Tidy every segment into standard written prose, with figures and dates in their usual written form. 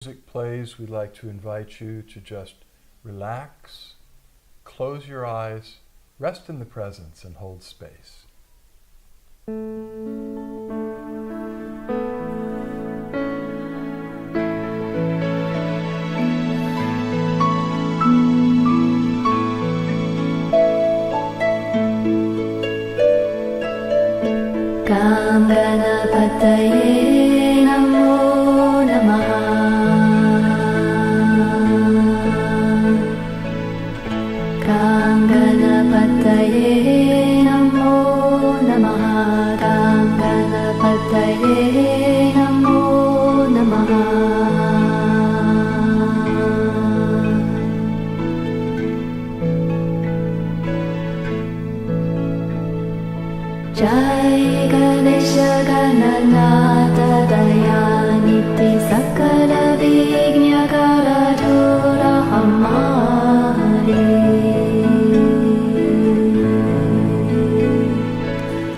Music plays, we'd like to invite you to just relax, close your eyes, rest in the presence, and hold space. Ganapataye Namo Namaha. Ganapataye Namo Namaha. Ganapataye Namo Namaha. Jai Ganesha Gananatha Dayaniti Sakala Vignya Karadura Hamari.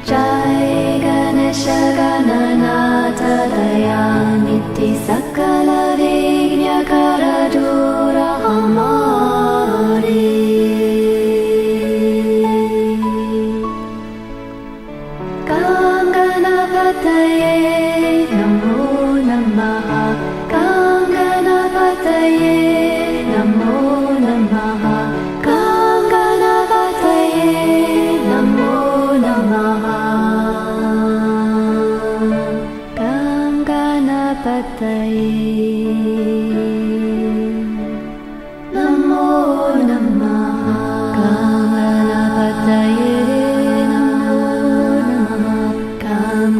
Jai Ganesha Gananatha Dayaniti Sakala Vignya Karadura Hamari. Ganapataye Namo Namaha. Ganapataye Namo Namaha. Ganapataye Namo Namaha. Ganapataye Namo Namaha. Ganapataye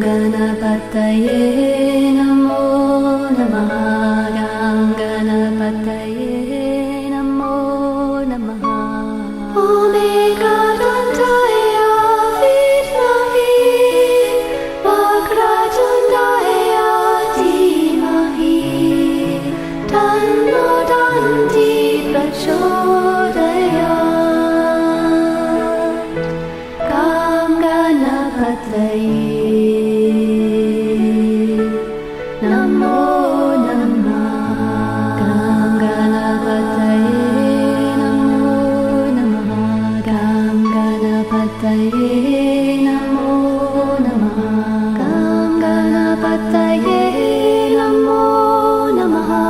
Ganapataye Namo Namaha. Ganapataye Namo Namaha. Omega Dantaya Vidmahi Vakrajundaya Dhimahi Tanno Danti Prachodayat. Ganapataye Namo Namaha. Ganapataye Namo Namaha. Ganapataye Namo Namaha. Ganapataye Namo Namaha.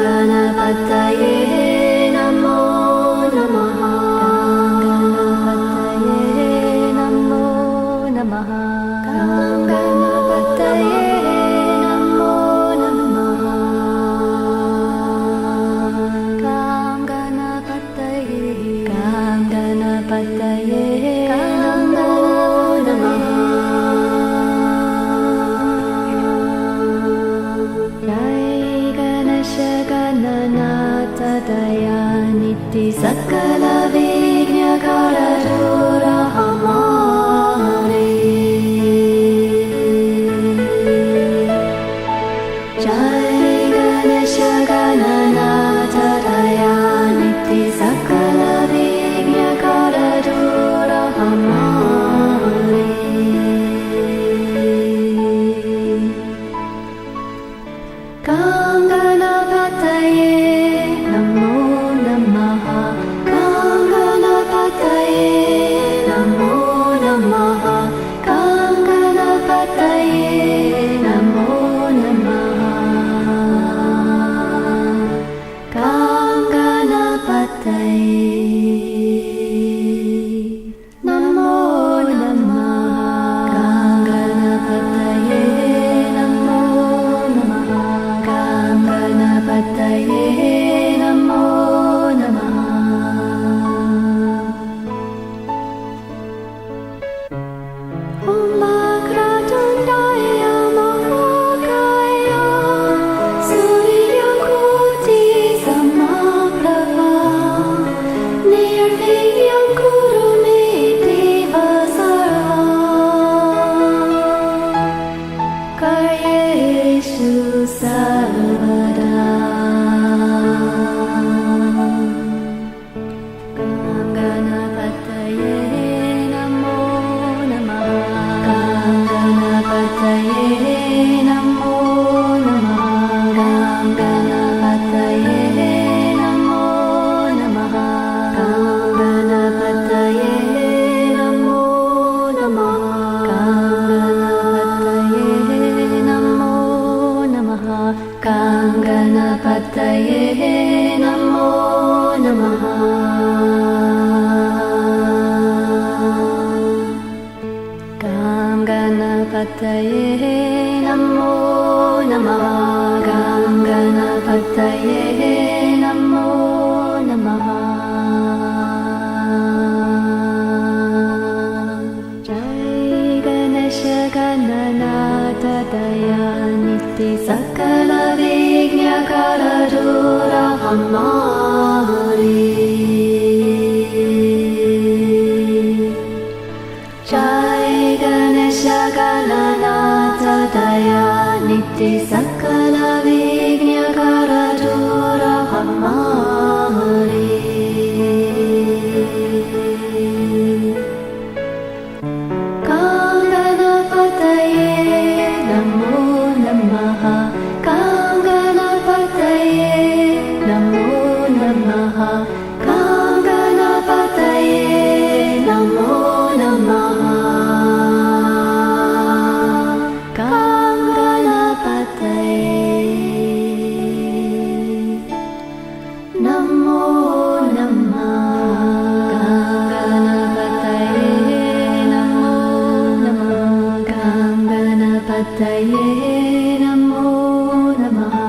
Ganapataye Namo Namaha. Ganapataye Namo Namaha. Ganapataye Namo Namaha. Ganapataye Namo Namaha. Jai Ganesha Gananatha Dayaniti Sakala Vignya Karadura Hamari. Jai Ganesha Gananatha Dayaniti Sakala Vignya Karadura Hamari. Ganapataye Namo Namaha. Ganapataye Namo Namaha. Ganapataye Namo Namaha. Ganapataye Namo Namaha. Ganapataye Namo Namaha. Ganapataye Namo Namaha. Om Vakratundaya Mahakaya Suryakoti Samaprabha Nirvigyam Kuru Me Deva Sarva Karyeshu Sarvada. Gam Ganapataye Namo Namaha. Gam Ganapataye Namo Namaha. Gam Ganapataye Namo Namaha. Jai Ganesha Gananata Dayaniti Sakala Vignya Karadura Hamari. Jai Ganesha Gananata Dayaniti Sakala Vignya Karadura Hamari. Gam Ganapataye Namo Namaha. Gam Ganapataye Namo Namaha. Gam Ganapataye Namo Namaha. Gam Ganapataye Namo Namaha. Gam Ganapataye Namo Namaha.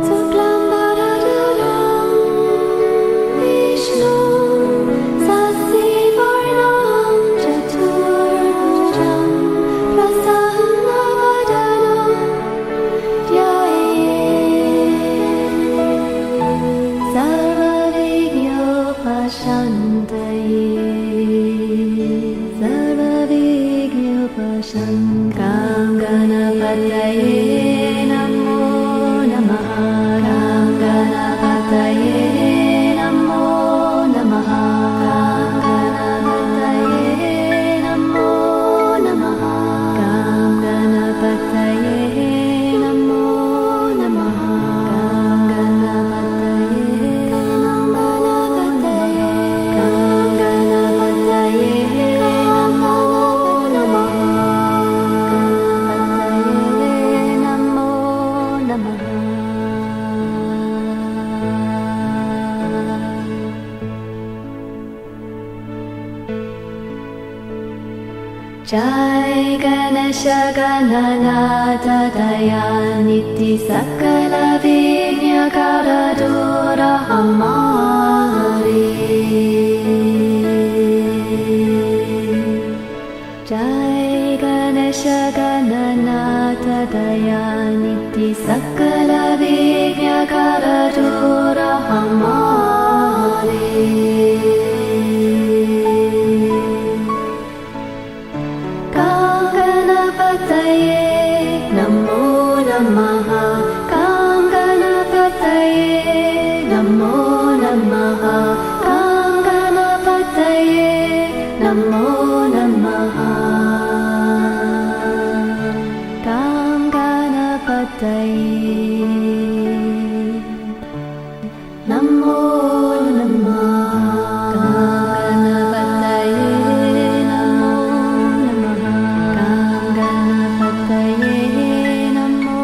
Suklam Bharadram Vishnu Sasivarnam Chaturbhujam Prasannavadaram Dhyaye Sarvavignyopashantaye. Gam Ganapataye Namo Namaha. Gam Ganapataye Namo Namaha. Gam Ganapataye Namo Namaha. Gam Ganapataye Namo Namaha. Gam Ganapataye Namo Namaha. Gam Ganapataye Namo Namaha. Namo Namaha. Jai Ganesha Gananata Dayaniti Sakala Vignya Karadura Hamari. Jai Ganesha Gananata Dayaniti Sakala Vignya Karadura Hamari. Gam Ganapataye Namo Namaha. Gam Ganapataye Namo Namaha. Gam Ganapataye Namo Namaha. Gam Ganapataye Namo Namaha. Gam Ganapataye Namo Namaha. Gam Ganapataye Namo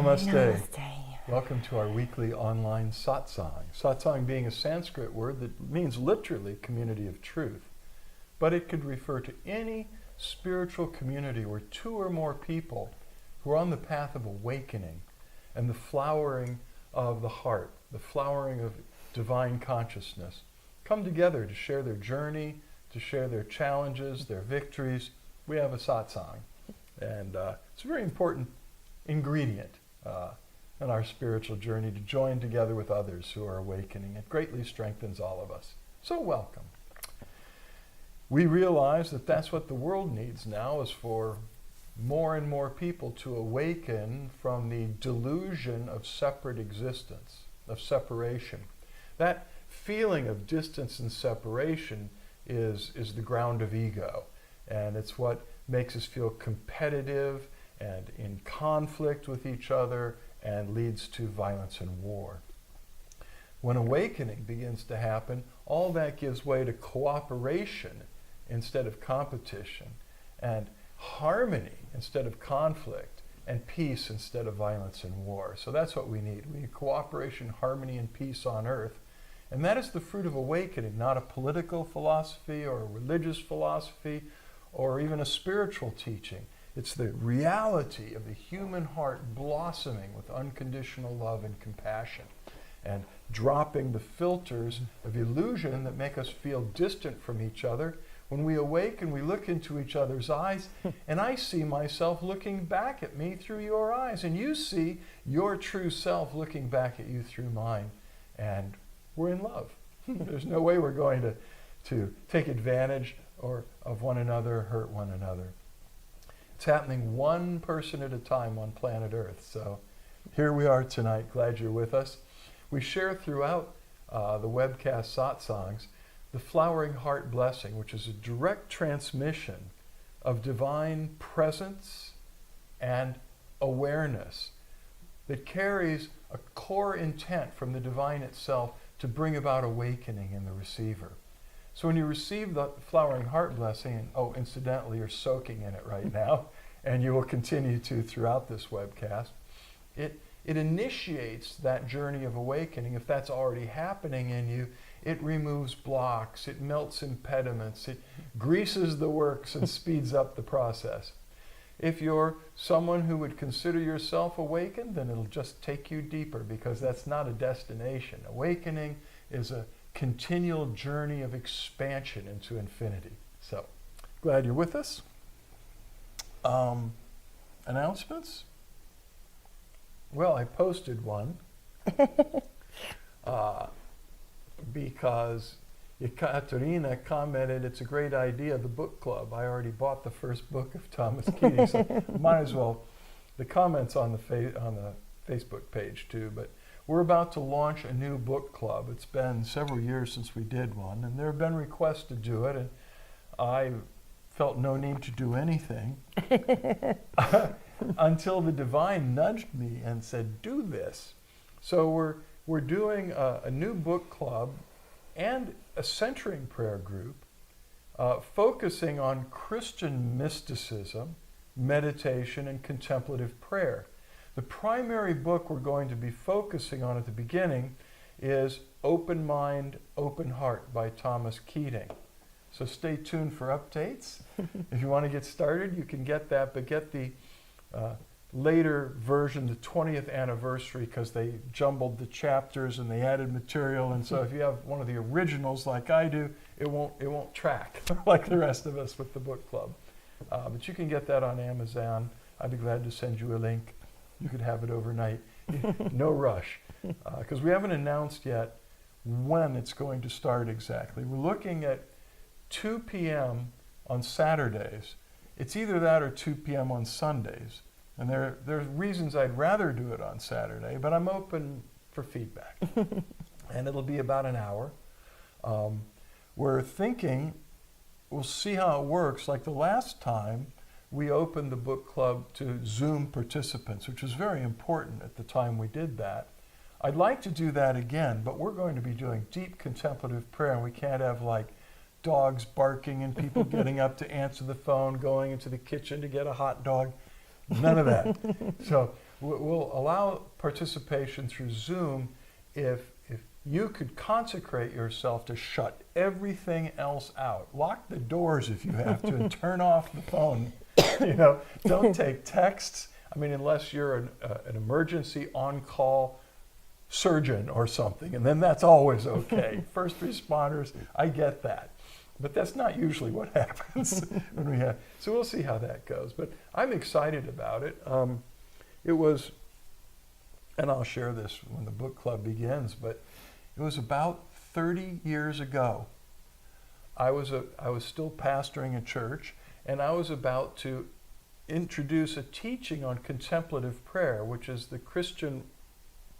Namaste. Namaste. Welcome to our weekly online Satsang. Satsang being a Sanskrit word that means literally community of truth. But it could refer to any spiritual community where two or more people who are on the path of awakening and the flowering of the heart, the flowering of divine consciousness, come together to share their journey, to share their challenges, their victories. We have a Satsang. And it's a very important ingredient in our spiritual journey to join together with others who are awakening. It greatly strengthens all of us. So welcome. We realize that that's what the world needs now, is for more and more people to awaken from the delusion of separate existence, of separation. That feeling of distance and separation is the ground of ego, and it's what makes us feel competitive and in conflict with each other and leads to violence and war. When awakening begins to happen, all that gives way to cooperation instead of competition, and harmony instead of conflict, and peace instead of violence and war. So that's what we need. We need cooperation, harmony, and peace on earth. And that is the fruit of awakening, not a political philosophy or a religious philosophy or even a spiritual teaching. It's the reality of the human heart blossoming with unconditional love and compassion, and dropping the filters of illusion that make us feel distant from each other. When we awaken, we look into each other's eyes, and I see myself looking back at me through your eyes, and you see your true self looking back at you through mine, and we're in love. There's no way we're going to take advantage of one another, hurt one another. It's happening one person at a time on planet Earth. So here we are tonight. Glad you're with us. We share throughout the webcast satsangs the Flowering Heart Blessing, which is a direct transmission of divine presence and awareness that carries a core intent from the divine itself to bring about awakening in the receiver. So when you receive the Flowering Heart Blessing, and oh, incidentally, you're soaking in it right now, and you will continue to throughout this webcast, it initiates that journey of awakening. If that's already happening in you, it removes blocks, it melts impediments, it greases the works and speeds up the process. If you're someone who would consider yourself awakened, then it'll just take you deeper, because that's not a destination. Awakening is a continual journey of expansion into infinity. So, glad you're with us. Announcements? Well, I posted one because Ekaterina commented, it's a great idea, the book club. I already bought the first book of Thomas Keating, so might as well. The comments on the Facebook page too, but we're about to launch a new book club. It's been several years since we did one, and there have been requests to do it, and I felt no need to do anything until the divine nudged me and said, do this. So we're doing a new book club and a centering prayer group focusing on Christian mysticism, meditation, and contemplative prayer. The primary book we're going to be focusing on at the beginning is Open Mind, Open Heart by Thomas Keating. So stay tuned for updates. If you want to get started, you can get that, but get the later version, the 20th anniversary, because they jumbled the chapters and they added material, and so if you have one of the originals like I do, it won't track like the rest of us with the book club. But you can get that on Amazon. I'd be glad to send you a link. You could have it overnight. No rush, because we haven't announced yet when it's going to start exactly. We're looking at 2 p.m. on Saturdays. It's either that or 2 p.m. on Sundays. And there's reasons I'd rather do it on Saturday, but I'm open for feedback. And it'll be about an hour. We're thinking, we'll see how it works. Like the last time, we opened the book club to Zoom participants, which was very important at the time we did that. I'd like to do that again, but we're going to be doing deep contemplative prayer, and we can't have like dogs barking and people getting up to answer the phone, going into the kitchen to get a hot dog. None of that. So We'll allow participation through Zoom if you could consecrate yourself to shut everything else out. Lock the doors if you have to and turn off the phone. Don't take texts. I mean, unless you're an emergency on-call surgeon or something, and then that's always okay. First responders, I get that. But that's not usually what happens when we have. So we'll see how that goes. But I'm excited about it. It was, and I'll share this when the book club begins, but it was about 30 years ago. I was still pastoring a church, and I was about to introduce a teaching on contemplative prayer, which is the Christian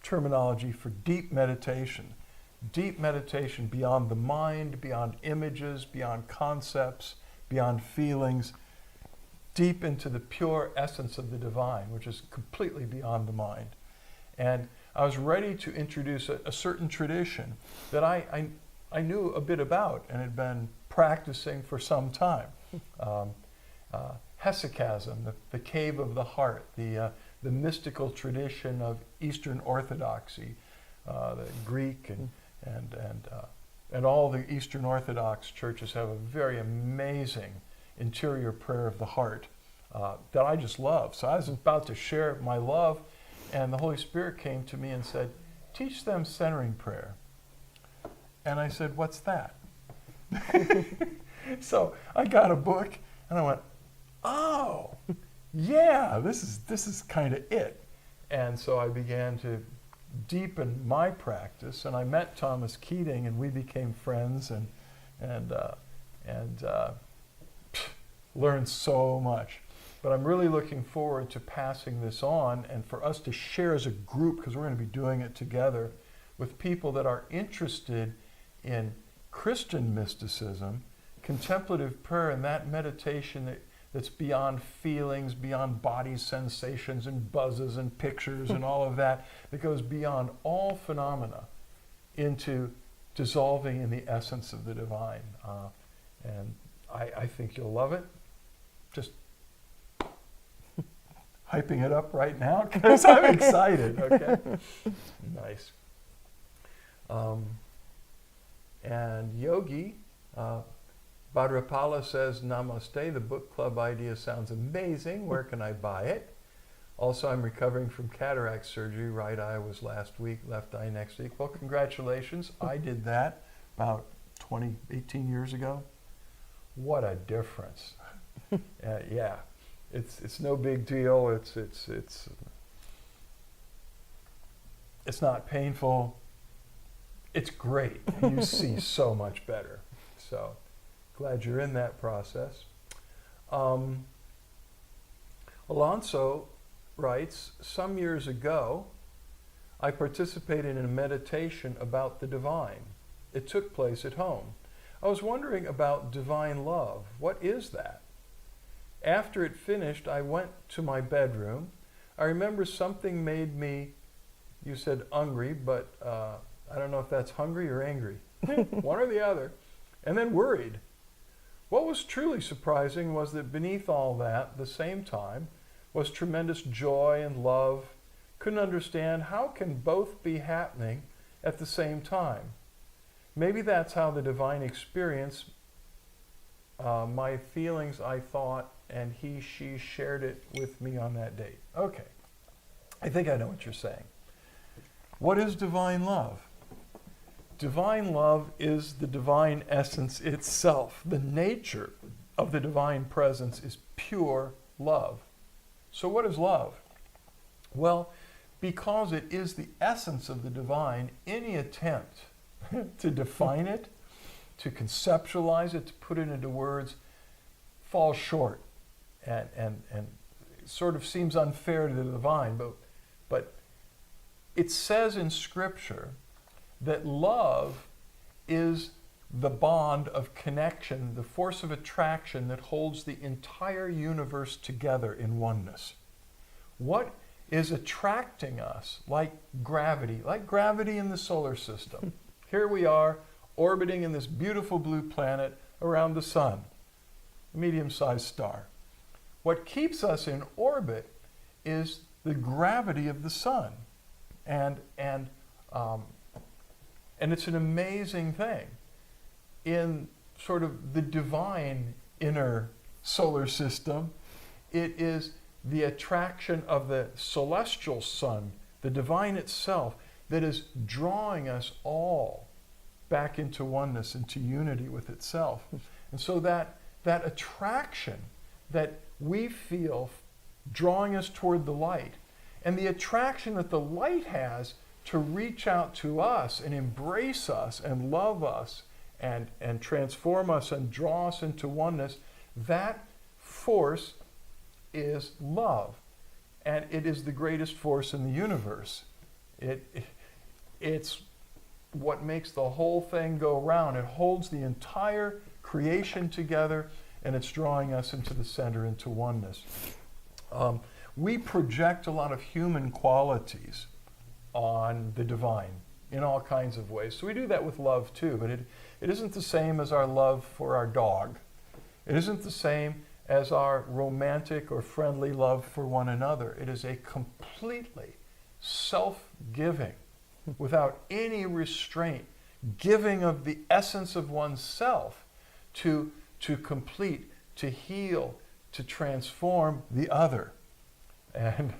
terminology for deep meditation. Deep meditation beyond the mind, beyond images, beyond concepts, beyond feelings, deep into the pure essence of the divine, which is completely beyond the mind. And I was ready to introduce a certain tradition that I knew a bit about and had been practicing for some time. Hesychasm, the cave of the heart, the mystical tradition of Eastern Orthodoxy, the Greek and all the Eastern Orthodox churches have a very amazing interior prayer of the heart that I just love. So I was about to share my love, and the Holy Spirit came to me and said, teach them centering prayer. And I said, what's that? So I got a book, and I went, oh, yeah, this is kind of it. And so I began to deepen my practice, and I met Thomas Keating, and we became friends, and learned so much. But I'm really looking forward to passing this on and for us to share as a group, because we're going to be doing it together with people that are interested in Christian mysticism, contemplative prayer, and that meditation that's beyond feelings, beyond body sensations and buzzes and pictures and all of that goes beyond all phenomena into dissolving in the essence of the divine. And I think you'll love it. Just hyping it up right now because I'm excited, okay? Nice. And Yogi, Bhadrapala says, Namaste, the book club idea sounds amazing. Where can I buy it? Also, I'm recovering from cataract surgery. Right eye was last week, left eye next week. Well, congratulations. I did that about 18 years ago. What a difference. Yeah, it's no big deal. It's not painful. It's great. You see so much better. So glad you're in that process. Alonso writes, some years ago, I participated in a meditation about the divine. It took place at home. I was wondering about divine love. What is that? After it finished, I went to my bedroom. I remember something made me, you said hungry, but I don't know if that's hungry or angry. One or the other. And then worried. What was truly surprising was that beneath all that, at the same time, was tremendous joy and love. Couldn't understand how can both be happening at the same time. Maybe that's how the divine experience my feelings, I thought, and she shared it with me on that date. Okay, I think I know what you're saying. What is divine love? Divine love is the divine essence itself. The nature of the divine presence is pure love. So what is love? Well, because it is the essence of the divine, any attempt to define it, to conceptualize it, to put it into words, falls short and sort of seems unfair to the divine. But it says in Scripture that love is the bond of connection, the force of attraction that holds the entire universe together in oneness. What is attracting us like gravity in the solar system? Here we are, orbiting in this beautiful blue planet around the sun, a medium-sized star. What keeps us in orbit is the gravity of the sun. And it's an amazing thing. In sort of the divine inner solar system, it is the attraction of the celestial sun, the divine itself, that is drawing us all back into oneness, into unity with itself. And so that attraction that we feel drawing us toward the light, and the attraction that the light has to reach out to us and embrace us and love us and transform us and draw us into oneness, that force is love. And it is the greatest force in the universe. It's what makes the whole thing go round. It holds the entire creation together, and it's drawing us into the center, into oneness. We project a lot of human qualities on the divine in all kinds of ways. So we do that with love too, but it isn't the same as our love for our dog. It isn't the same as our romantic or friendly love for one another. It is a completely self-giving, without any restraint, giving of the essence of oneself to complete, to heal, to transform the other. And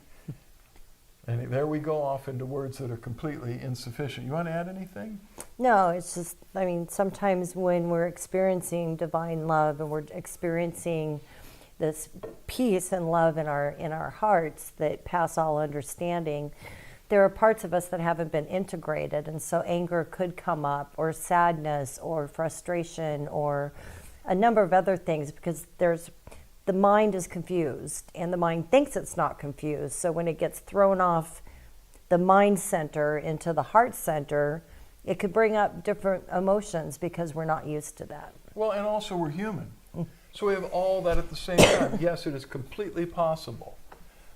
there we go off into words that are completely insufficient. You want to add anything? No, it's just, I mean, sometimes when we're experiencing divine love and we're experiencing this peace and love in our hearts that pass all understanding, there are parts of us that haven't been integrated, and so anger could come up, or sadness, or frustration, or a number of other things, because the mind is confused, and the mind thinks it's not confused. So when it gets thrown off the mind center into the heart center, it could bring up different emotions because we're not used to that. Well, and also we're human. So we have all that at the same time. Yes, it is completely possible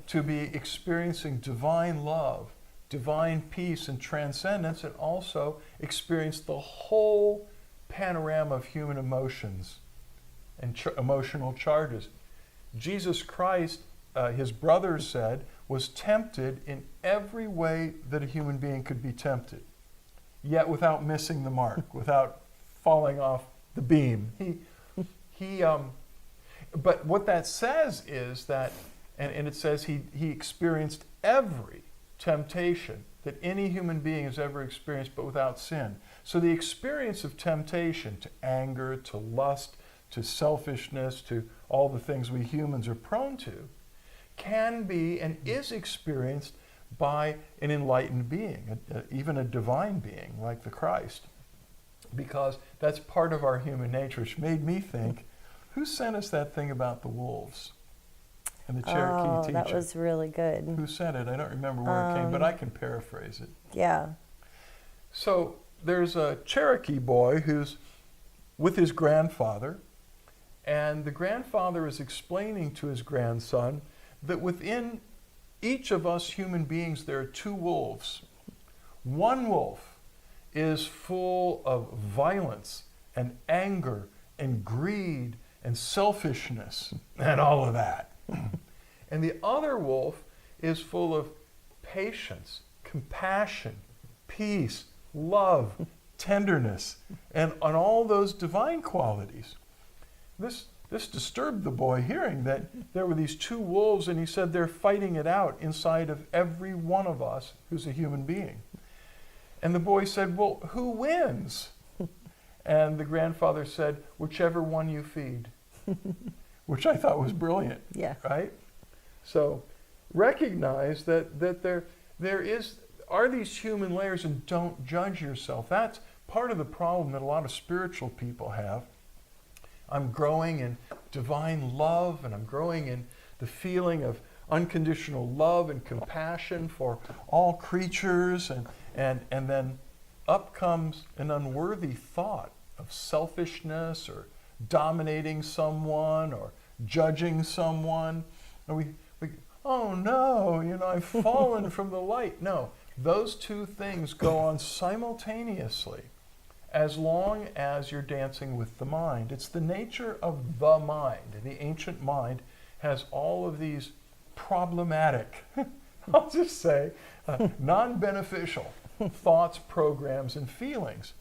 to be experiencing divine love, divine peace and transcendence, and also experience the whole panorama of human emotions and emotional charges. Jesus Christ, his brothers said, was tempted in every way that a human being could be tempted, yet without missing the mark, without falling off the beam. But what that says is that, and it says he experienced every temptation that any human being has ever experienced, but without sin. So the experience of temptation, to anger, to lust, to selfishness, to all the things we humans are prone to, can be and is experienced by an enlightened being, even a divine being like the Christ, because that's part of our human nature, which made me think, who sent us that thing about the wolves and the Cherokee teacher? That was really good. Who said it? I don't remember where it came, but I can paraphrase it. Yeah. So there's a Cherokee boy who's with his grandfather, and the grandfather is explaining to his grandson that within each of us human beings there are two wolves. One wolf is full of violence and anger and greed and selfishness and all of that. And the other wolf is full of patience, compassion, peace, love, tenderness, and on all those divine qualities. This disturbed the boy, hearing that there were these two wolves, and he said they're fighting it out inside of every one of us who's a human being. And the boy said, well, who wins? And the grandfather said, whichever one you feed, which I thought was brilliant. Yeah. Right? So recognize that there are these human layers, and don't judge yourself. That's part of the problem that a lot of spiritual people have. I'm growing in divine love, and I'm growing in the feeling of unconditional love and compassion for all creatures, and then up comes an unworthy thought of selfishness or dominating someone or judging someone. And we oh no, I've fallen from the light. No, those two things go on simultaneously as long as you're dancing with the mind. It's the nature of the mind. The ancient mind has all of these problematic I'll just say, non-beneficial thoughts, programs, and feelings.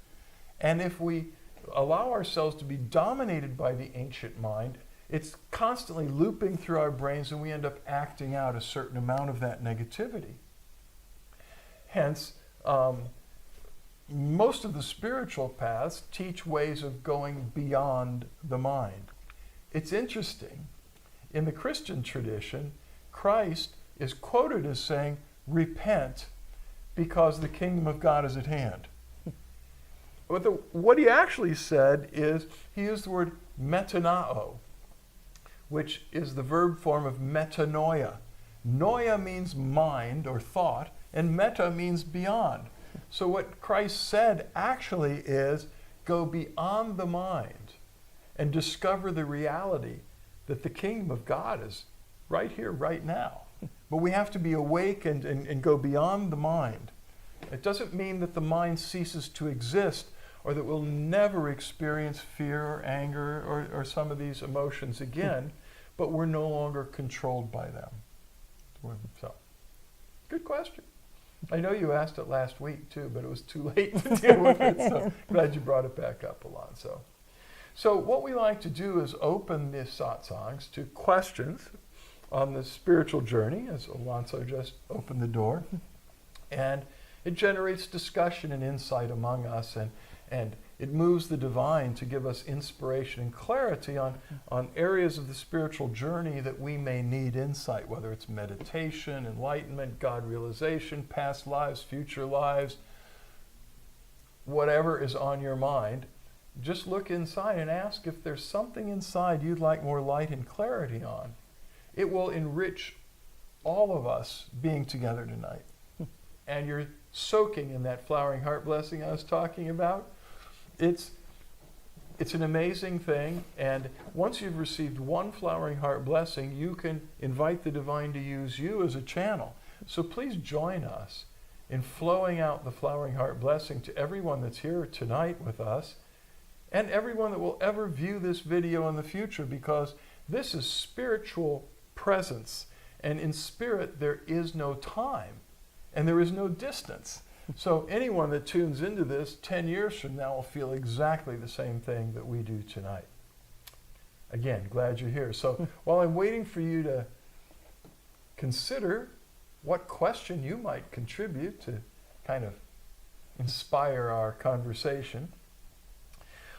And if we allow ourselves to be dominated by the ancient mind, it's constantly looping through our brains and we end up acting out a certain amount of that negativity. Hence, most of the spiritual paths teach ways of going beyond the mind. It's interesting, in the Christian tradition, Christ is quoted as saying, repent because the kingdom of God is at hand. What he actually said is, he used the word metanao, which is the verb form of metanoia. Noia means mind or thought, and meta means beyond. So what Christ said actually is, go beyond the mind and discover the reality that the kingdom of God is right here, right now. But we have to be awake and go beyond the mind. It doesn't mean that the mind ceases to exist or that we'll never experience fear or anger or some of these emotions again, but we're no longer controlled by them. So, good question. I know you asked it last week too, but it was too late to deal with it, so glad you brought it back up, Alonso. So what we like to do is open the satsangs to questions on the spiritual journey, as Alonso just opened the door, and it generates discussion and insight among us, and it moves the divine to give us inspiration and clarity on areas of the spiritual journey that we may need insight, whether it's meditation, enlightenment, God realization, past lives, future lives, whatever is on your mind. Just look inside and ask if there's something inside you'd like more light and clarity on. It will enrich all of us being together tonight. And you're soaking in that flowering heart blessing I was talking about. It's an amazing thing, and once you've received one flowering heart blessing, you can invite the divine to use you as a channel. So please join us in flowing out the flowering heart blessing to everyone that's here tonight with us, and everyone that will ever view this video in the future, because this is spiritual presence, and in spirit there is no time, and there is no distance. So anyone that tunes into this 10 years from now will feel exactly the same thing that we do tonight. Again, glad you're here. So while I'm waiting for you to consider what question you might contribute to kind of inspire our conversation,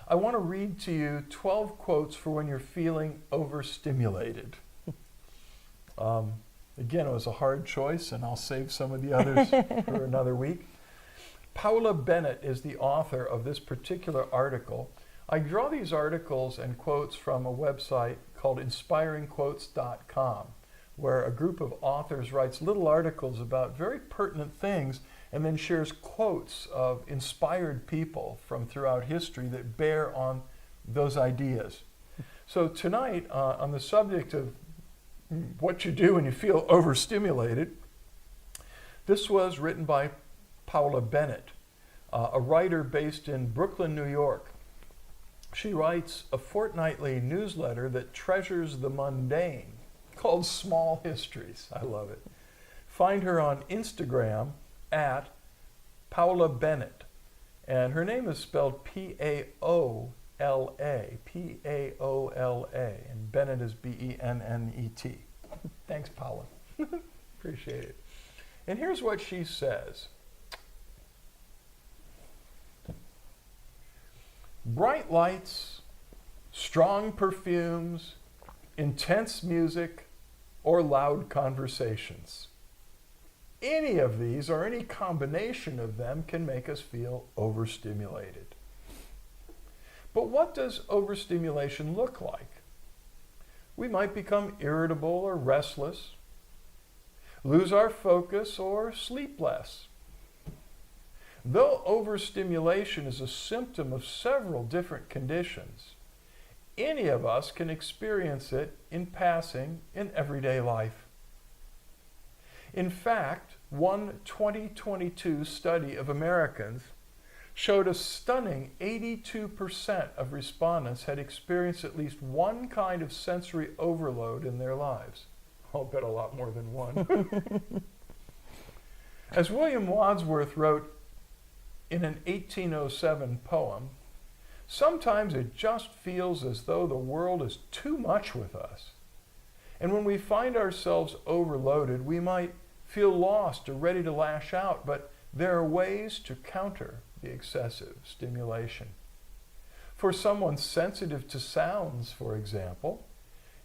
I want to read to you 12 quotes for when you're feeling overstimulated. Again, it was a hard choice, and I'll save some of the others for another week. Paula Bennett is the author of this particular article. I draw these articles and quotes from a website called inspiringquotes.com, where a group of authors writes little articles about very pertinent things and then shares quotes of inspired people from throughout history that bear on those ideas. So tonight, on the subject of what you do when you feel overstimulated, this was written by Paula Bennett, a writer based in Brooklyn, New York. She writes a fortnightly newsletter that treasures the mundane, called Small Histories. I love it. Find her on Instagram at Paula Bennett. And her name is spelled P-A-O-L-A, P-A-O-L-A, and Bennett is B-E-N-N-E-T. Thanks, Paula. Appreciate it. And here's what she says. Bright lights, strong perfumes, intense music, or loud conversations. Any of these or any combination of them can make us feel overstimulated. But what does overstimulation look like? We might become irritable or restless, lose our focus, or sleep less. Though overstimulation is a symptom of several different conditions, any of us can experience it in passing in everyday life. In fact, one 2022 study of Americans showed a stunning 82% of respondents had experienced at least one kind of sensory overload in their lives. I'll bet a lot more than one. As William Wordsworth wrote in an 1807 poem, sometimes it just feels as though the world is too much with us. And when we find ourselves overloaded, we might feel lost or ready to lash out, but there are ways to counter the excessive stimulation. For someone sensitive to sounds, for example,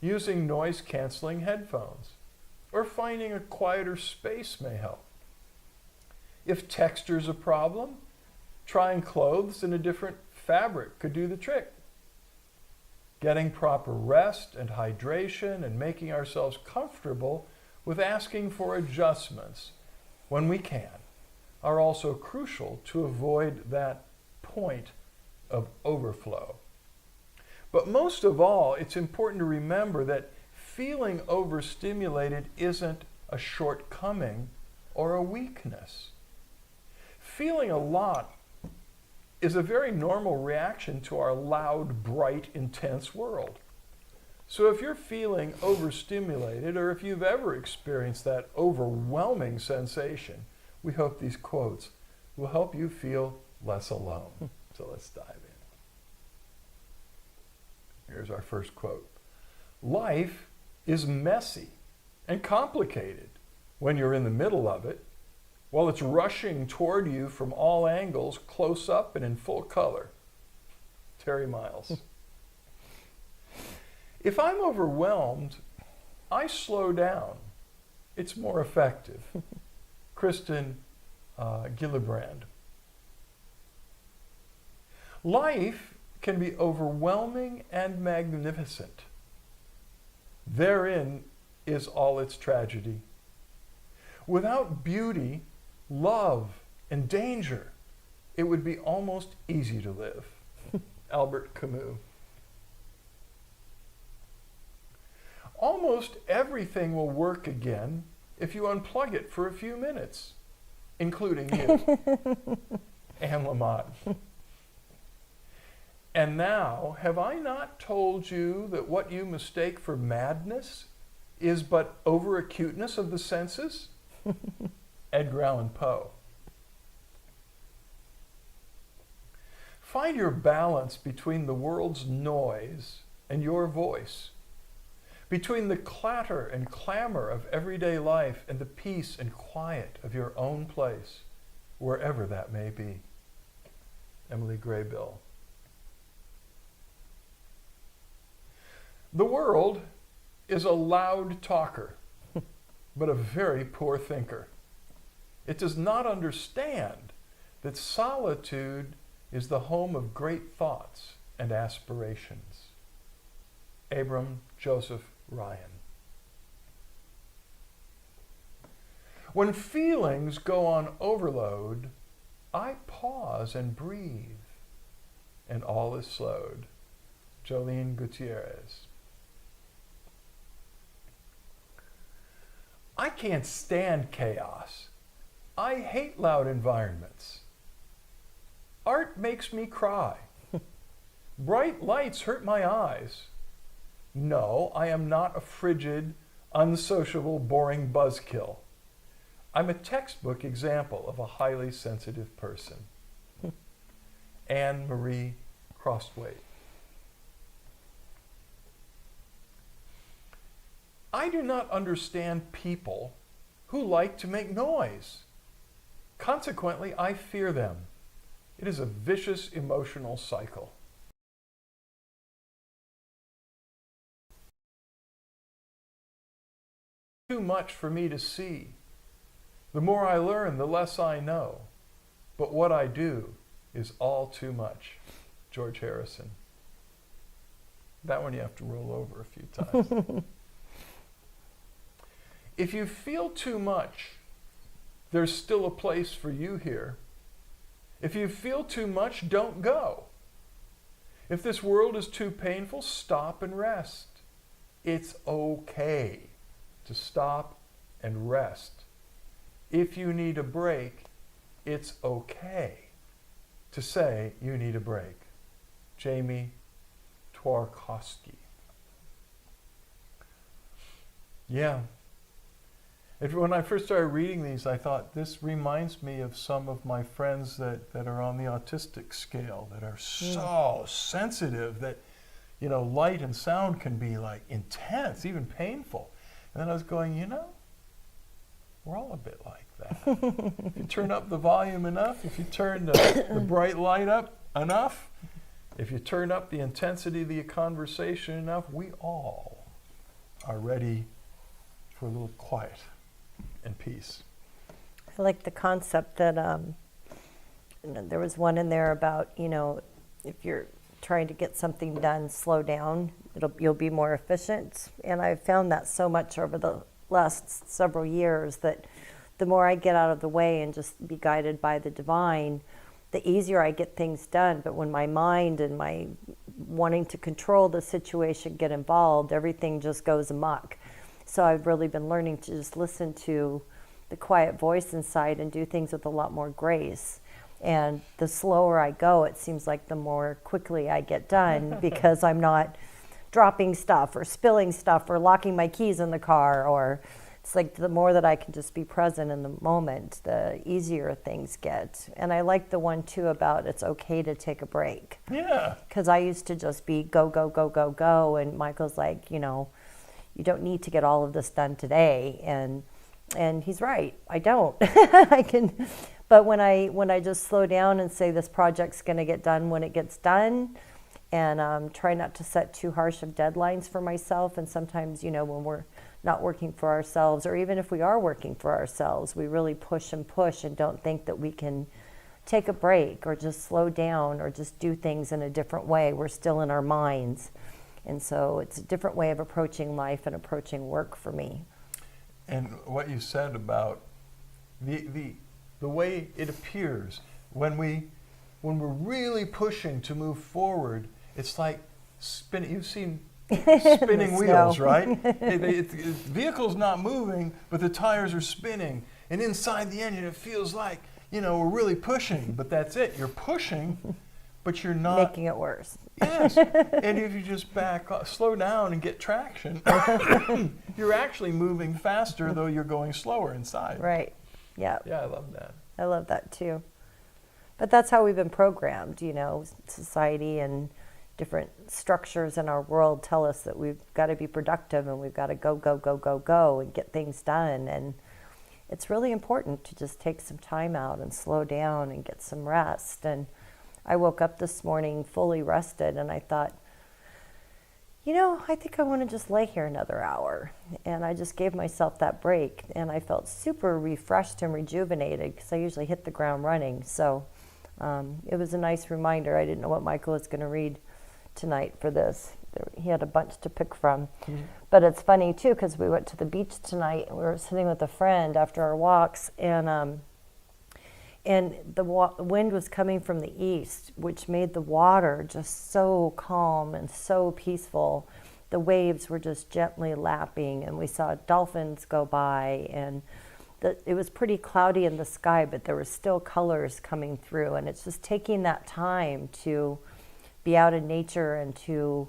using noise-canceling headphones or finding a quieter space may help. If texture's a problem, trying clothes in a different fabric could do the trick. Getting proper rest and hydration and making ourselves comfortable with asking for adjustments when we can are also crucial to avoid that point of overflow. But most of all, it's important to remember that feeling overstimulated isn't a shortcoming or a weakness. Feeling a lot is a very normal reaction to our loud, bright, intense world. So if you're feeling overstimulated, or if you've ever experienced that overwhelming sensation, we hope these quotes will help you feel less alone. So let's dive in. Here's our first quote. Life is messy and complicated when you're in the middle of it, while it's rushing toward you from all angles, close up and in full color. Terry Miles. If I'm overwhelmed, I slow down. It's more effective. Kristen Gillibrand. Life can be overwhelming and magnificent. Therein is all its tragedy. Without beauty, love, and danger, it would be almost easy to live. Albert Camus. Almost everything will work again if you unplug it for a few minutes, including you. Anne Lamott. And now, have I not told you that what you mistake for madness is but overacuteness of the senses? Edgar Allan Poe. Find your balance between the world's noise and your voice, between the clatter and clamor of everyday life and the peace and quiet of your own place, wherever that may be. Emily Graybill. The world is a loud talker, but a very poor thinker. It does not understand that solitude is the home of great thoughts and aspirations. Abram Joseph Ryan. When feelings go on overload, I pause and breathe, and all is slowed. Jolene Gutierrez. I can't stand chaos. I hate loud environments. Art makes me cry. Bright lights hurt my eyes. No, I am not a frigid, unsociable, boring buzzkill. I'm a textbook example of a highly sensitive person. Anne Marie Crostwaite. I do not understand people who like to make noise. Consequently, I fear them. It is a vicious emotional cycle. Too much for me to see. The more I learn, the less I know. But what I do is all too much. George Harrison. That one you have to roll over a few times. If you feel too much, there's still a place for you here. If you feel too much, don't go. If this world is too painful, stop and rest. It's okay to stop and rest. If you need a break, it's okay to say you need a break. Jamie Twarkowski. Yeah. When I first started reading these, I thought, this reminds me of some of my friends that are on the autistic scale, that are so sensitive that, light and sound can be like intense, even painful. And then I was going, we're all a bit like that. If you turn up the volume enough, if you turn the bright light up enough, if you turn up the intensity of the conversation enough, we all are ready for a little quiet and peace. I like the concept that there was one in there about, if you're trying to get something done, slow down, you'll be more efficient. And I've found that so much over the last several years, that the more I get out of the way and just be guided by the divine, the easier I get things done. But when my mind and my wanting to control the situation get involved, everything just goes amok. So I've really been learning to just listen to the quiet voice inside and do things with a lot more grace. And the slower I go, it seems like the more quickly I get done, because I'm not dropping stuff or spilling stuff or locking my keys in the car. Or it's like the more that I can just be present in the moment, the easier things get. And I like the one too about it's okay to take a break. Yeah. Because I used to just be go, go, go, go, go. And Michael's like, you don't need to get all of this done today. And he's right. I don't. I can, but when I just slow down and say this project's going to get done when it gets done, and try not to set too harsh of deadlines for myself. And sometimes, when we're not working for ourselves, or even if we are working for ourselves, we really push and don't think that we can take a break or just slow down or just do things in a different way. We're still in our minds. And so it's a different way of approaching life and approaching work for me. And what you said about the way it appears when we're really pushing to move forward, it's like spinning. You've seen spinning wheels, right? The vehicle's not moving, but the tires are spinning. And inside the engine, it feels like, we're really pushing, but that's it. You're pushing, but you're not making it worse. Yes, and if you just back off, slow down and get traction, you're actually moving faster, though you're going slower inside. Right, yeah. Yeah, I love that. I love that too. But that's how we've been programmed, society and different structures in our world tell us that we've got to be productive and we've got to go, go, go, go, go and get things done. And it's really important to just take some time out and slow down and get some rest. And I woke up this morning fully rested, and I thought, I think I want to just lay here another hour. And I just gave myself that break, and I felt super refreshed and rejuvenated, because I usually hit the ground running. So it was a nice reminder. I didn't know what Michael was going to read tonight for this. He had a bunch to pick from. Mm-hmm. But it's funny too, because we went to the beach tonight, and we were sitting with a friend after our walks, and the wind was coming from the east, which made the water just so calm and so peaceful. The waves were just gently lapping, and we saw dolphins go by, and it was pretty cloudy in the sky, but there were still colors coming through. And it's just taking that time to be out in nature and to,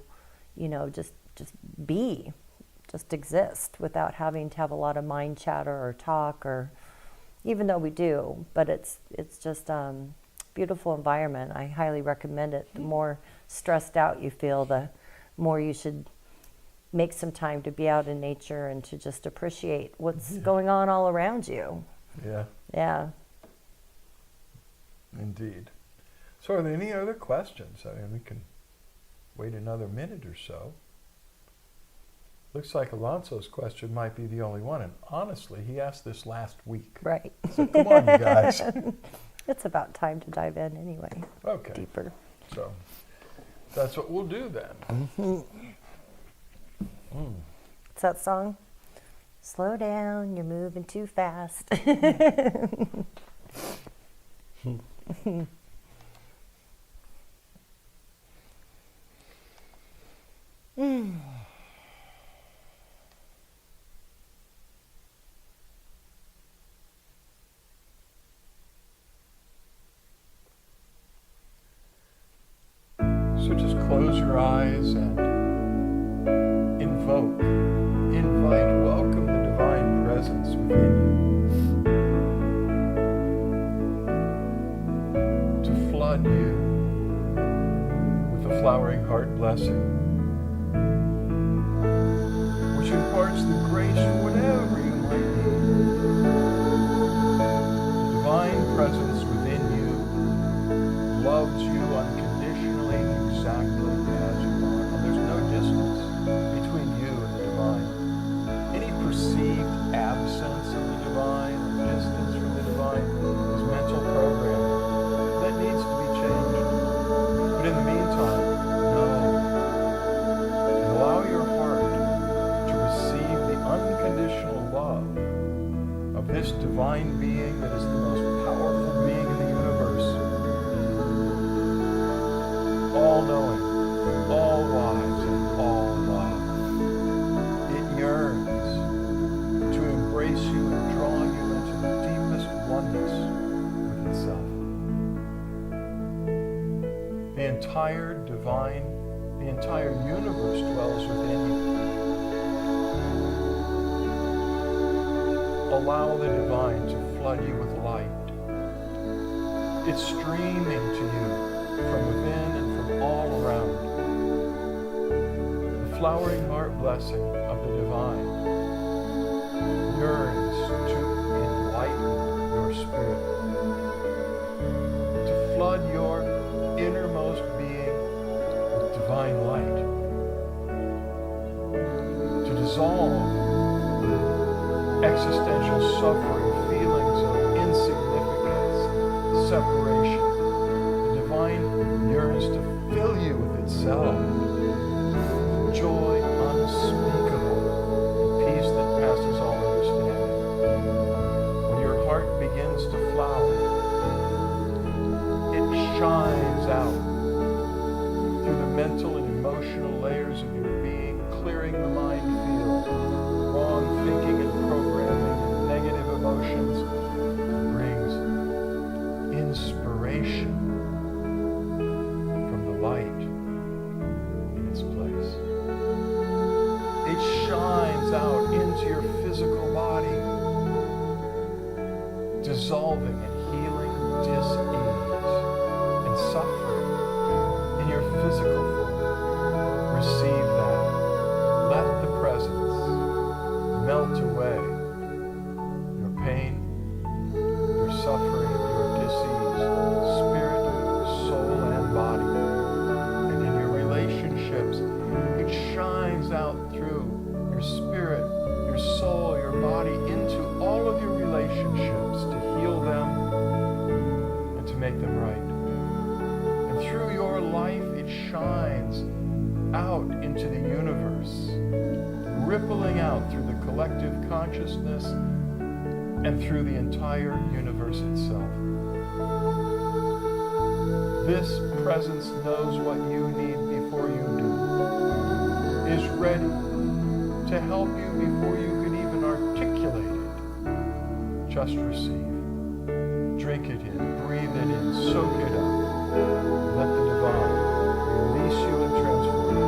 just exist without having to have a lot of mind chatter or talk, or even though we do, but it's just beautiful environment. I highly recommend it. The more stressed out you feel, the more you should make some time to be out in nature and to just appreciate what's going on all around you. Yeah. Yeah. Indeed. So are there any other questions? I mean, we can wait another minute or so. Looks like Alonso's question might be the only one, and honestly, he asked this last week. Right. So come on, you guys. It's about time to dive in anyway. Okay. Deeper. So that's what we'll do then. Mm-hmm. What's that song? Slow down, you're moving too fast. So just close your eyes and invite, welcome the divine presence within. flowering heart blessing, which imparts the grace for whatever you might need. The divine presence within you loves you unconditionally, exactly as you are. And there's no distance between you and the divine. Any perceived absence of the divine or distance from the divine is mental programming that needs to be changed. But in the meantime, know and allow your heart to receive the unconditional love of this divine being that is the most powerful being in the universe. All-knowing, all-wise, and all-love. It yearns to embrace you and draw you into the deepest oneness with itself. The entire universe dwells within you. Allow the divine to flood you with light. It's streaming to you from within and from all around. The flowering heart blessing of the divine yearns to enlighten your spirit, to flood your innermost being with divine light, to dissolve existential suffering, feelings of insignificance, separation. The divine yearns to fill you with itself, joy unspeakable, the peace that passes all understanding. When your heart begins to flower, it shines out through the mental and emotional layers of your being, clearing the mind field, wrong thinking and programming and negative emotions. It brings inspiration from the light in its place. It shines out into your physical body, dissolving and healing dis-ease and suffering in your physical form. Receive that. Let the presence melt away your pain, your suffering, your dis-ease, spirit, soul, and body. And in your relationships, it shines out through your spirit, your soul, your body, into all of your relationships to heal them and to make them right. And through your life, it shines out into the universe, rippling out through the collective consciousness and through the entire universe itself. This presence knows what you need before you do, is ready to help you before you can even articulate it. Just receive. Drink it in, breathe it in, soak it up. Let the divine release you and transform you.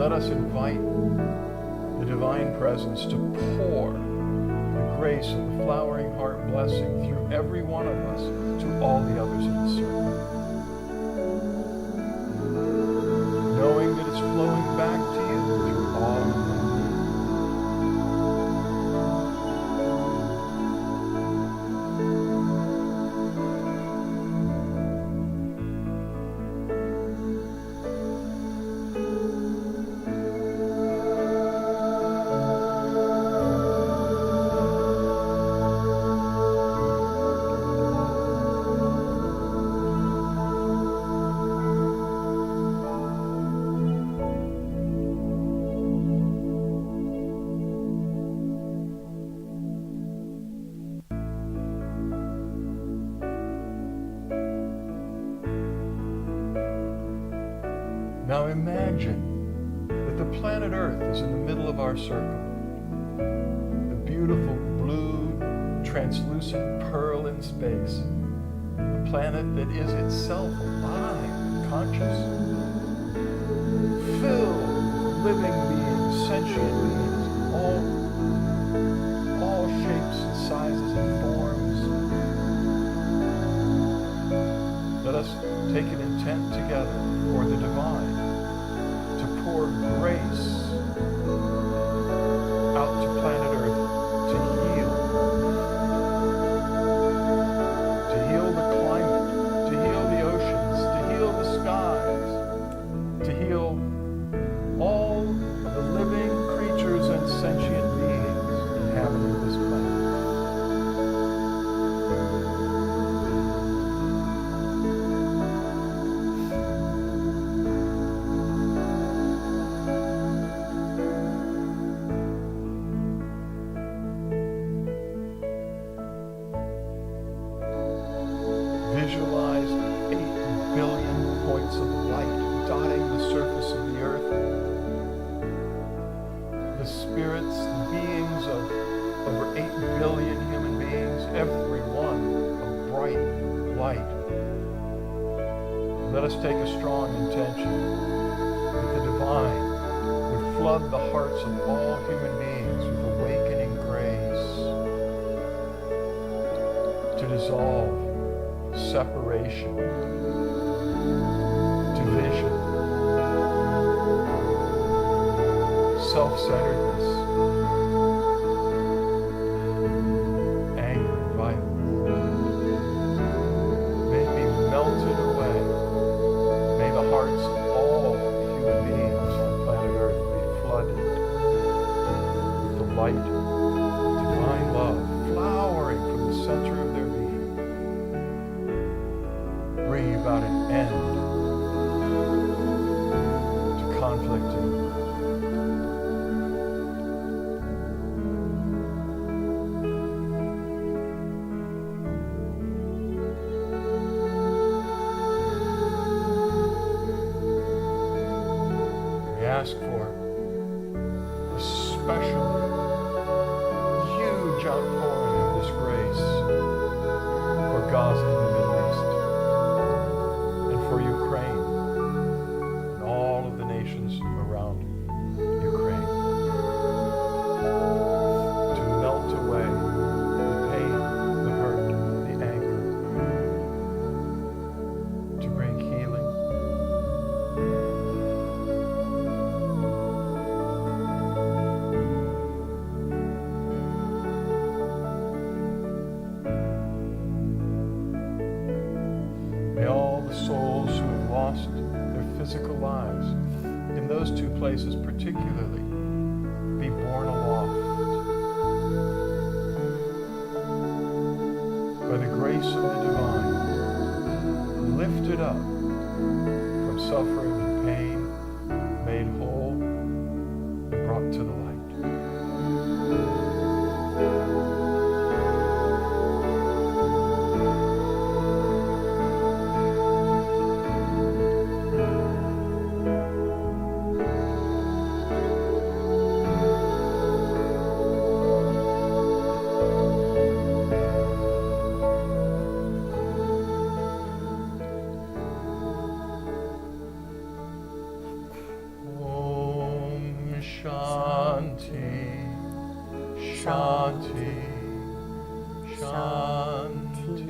let us invite the Divine Presence to pour the grace of the flowering heart blessing through every one of us to all the others in the circle. Knowing that it's flowing back to you through all of them. Now imagine that the planet Earth is in the middle of our circle. The beautiful blue, translucent pearl in space. The planet that is itself alive and conscious. Filled with living beings, sentient beings, all shapes and sizes and forms. Let us take an intent together for the divine to pour grace out to planet Earth to heal the climate, to heal the oceans, to heal the skies, to heal all the living creatures and sentient beings inhabiting this planet. Visualize 8 billion points of light dotting the surface of the earth. The spirits, the beings of over 8 billion human beings, every one a bright light. Let us take a strong intention that the divine would flood the hearts of all human beings with awakening grace to dissolve separation, division, self-centeredness, anger, and violence. May it be melted away. May the hearts of all human beings on planet Earth be flooded with the light of divine love flowering from the center of their being. Bring about an end to conflict and we ask for a special, huge outpouring of this grace for Gaza and the Middle East, and for Ukraine and all of the nations around Ukraine, to melt away the pain, the hurt, the anger, to bring healing. May all the souls who have lost their physical lives in those two places particularly be borne aloft by the grace of the divine, lifted up from suffering and pain, made whole, and brought to the light. Om Shanti. Shanti.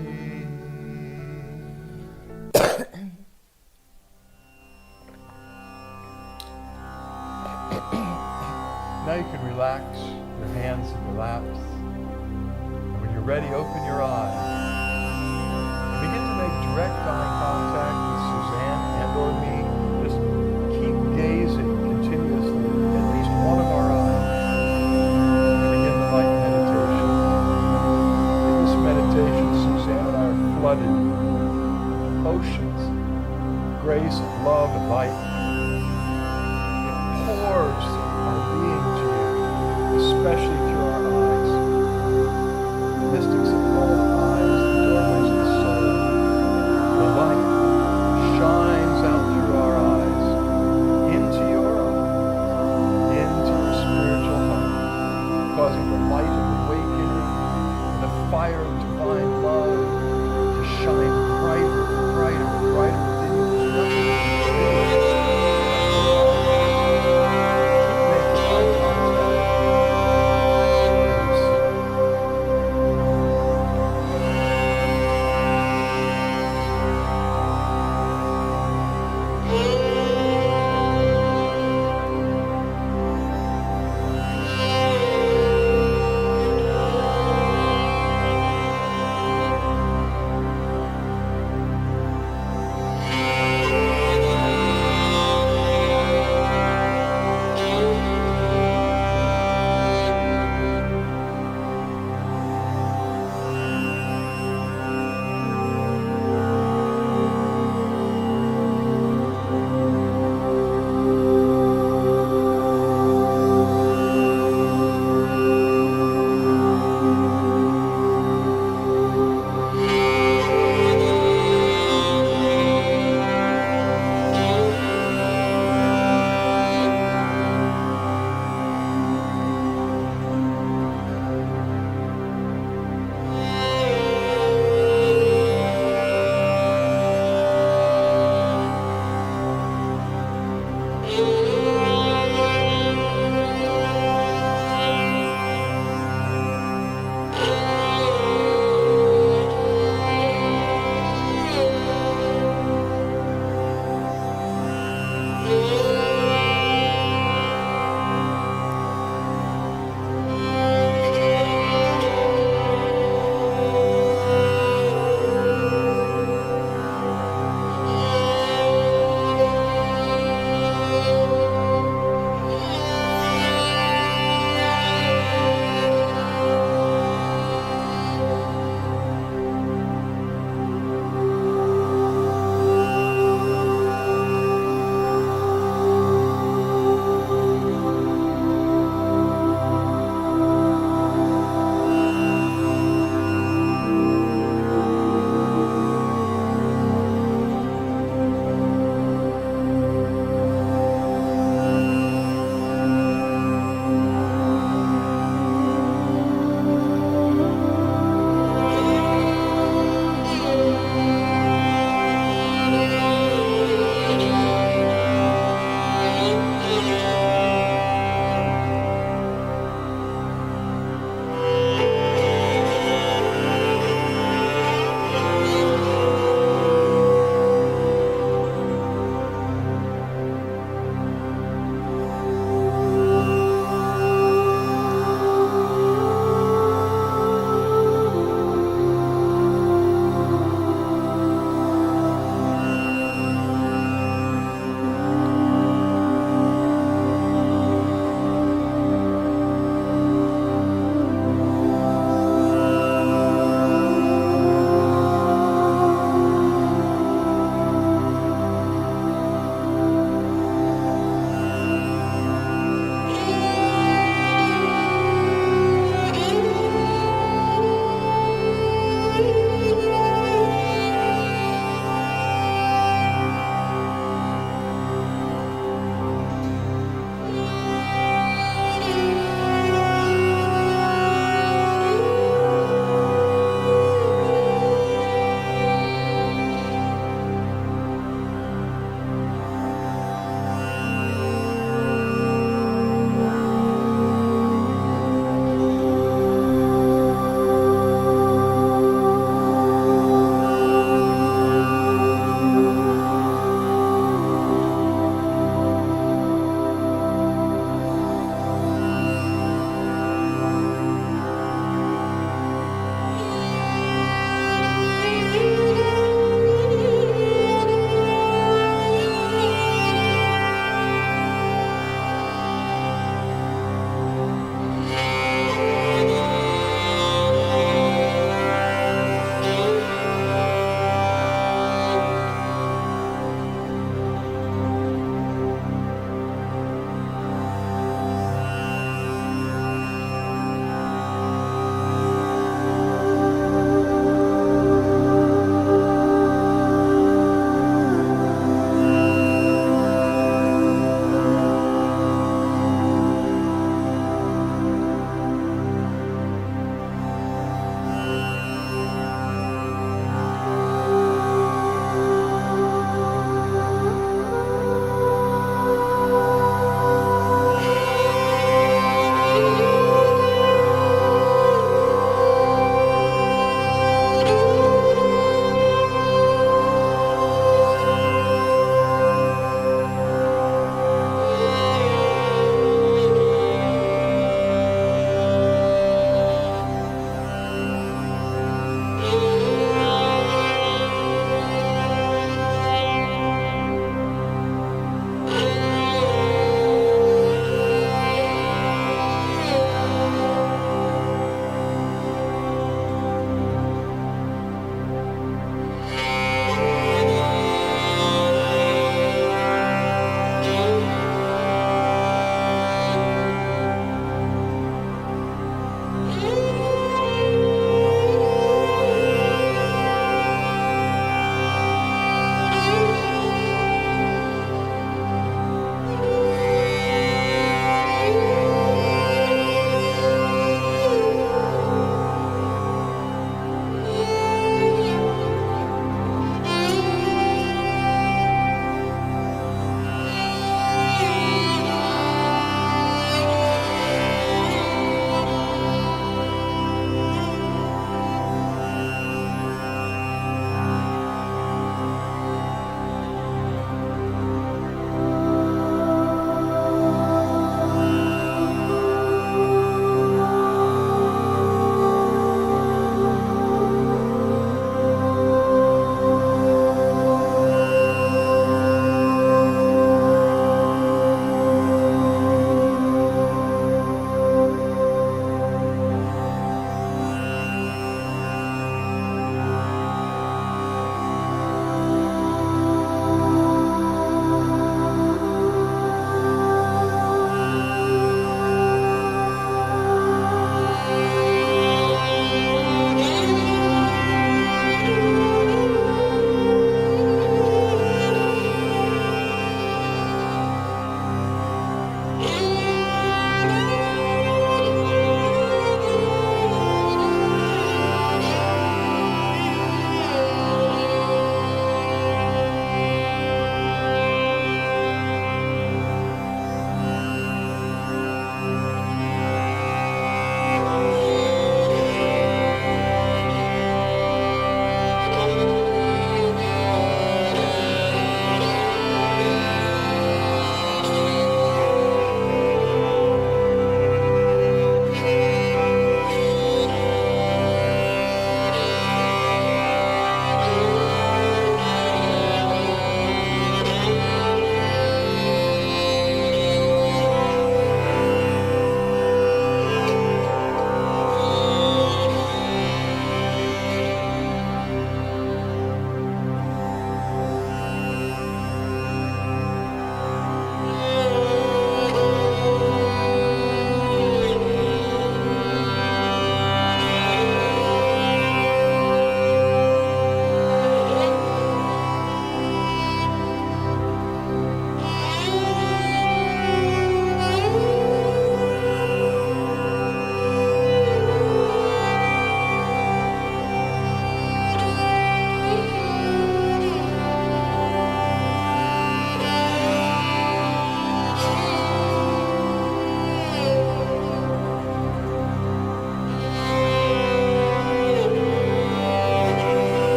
Now you can relax your hands in your laps. And when you're ready, open your eyes. And begin to make direct eye contact with Suzanne and or me. Just keep gazing continuously at least one of our eyes. And begin the light meditation. In this meditation, Suzanne and I are flooded with oceans of grace and love and light. It pours our being to you, especially through our eyes. The mystics have called eyes the doorways of the soul. The light shines out through our eyes, into your eyes, into your spiritual heart, causing the light of awakening and the fire of divine love to shine brighter and brighter and brighter within you. There's nothing you can do. Keep making eye contact.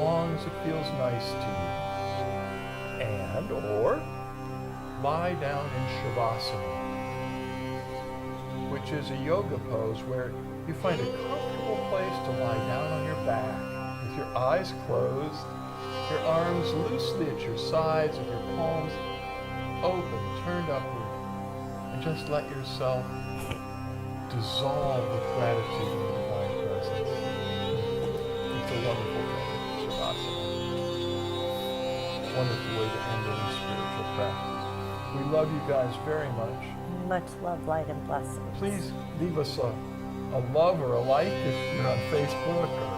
long as it feels nice to you. And, or, lie down in Shavasana, which is a yoga pose where you find a comfortable place to lie down on your back with your eyes closed, your arms loosely at your sides and your palms open, turned upward, and just let yourself dissolve with gratitude in the divine presence. It's a wonderful thing, Shavasana. Wonderful way to end any spiritual practice. We love you guys very much. Much love, light, and blessings. Please leave us a love or a like if you're on Facebook or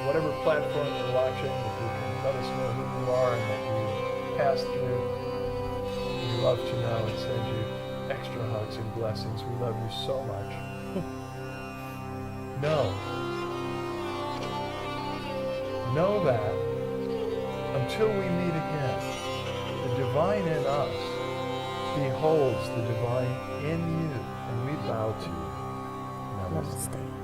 whatever platform you're watching. If you can let us know who you are and that you passed through. We'd love to know and send you extra hugs and blessings. We love you so much. Know that until we meet again, the divine in us beholds the divine in you, and we bow to you. Namaste. Namaste.